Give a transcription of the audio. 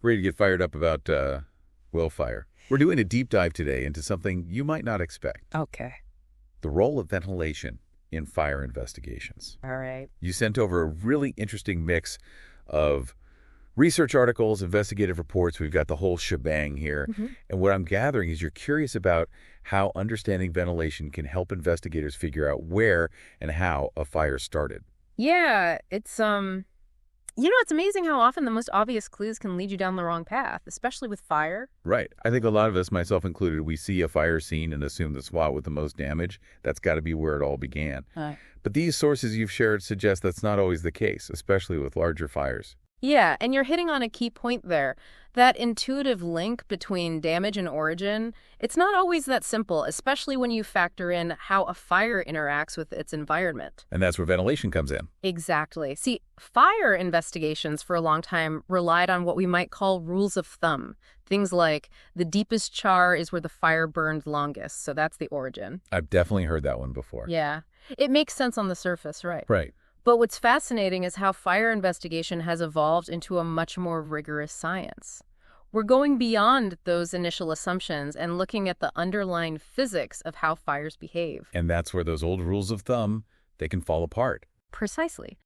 Ready to get fired up about fire. We're doing a deep dive today into something you might not expect. Okay. The role of ventilation in fire investigations. All right. You sent over a really interesting mix of research articles, investigative reports. We've got the whole shebang here. And what I'm gathering is you're curious about how understanding ventilation can help investigators figure out where and how a fire started. Yeah, it's it's amazing how often the most obvious clues can lead you down the wrong path, especially with fire. Right. I think a lot of us, myself included, we see a fire scene and assume the spot with the most damage. That's got to be where it all began. But these sources you've shared suggest that's not always the case, especially with larger fires. Yeah, and you're hitting on a key point there. That intuitive link between damage and origin, it's not always that simple, especially when you factor in how a fire interacts with its environment. And that's where ventilation comes in. Exactly. See, fire investigations for a long time relied on what we might call rules of thumb. Things like the deepest char is where the fire burned longest, so that's the origin. I've definitely heard that one before. Yeah. It makes sense on the surface, right? Right. But what's fascinating is how fire investigation has evolved into a much more rigorous science. We're going beyond those initial assumptions and looking at the underlying physics of how fires behave. And that's where those old rules of thumb, they can fall apart. Precisely.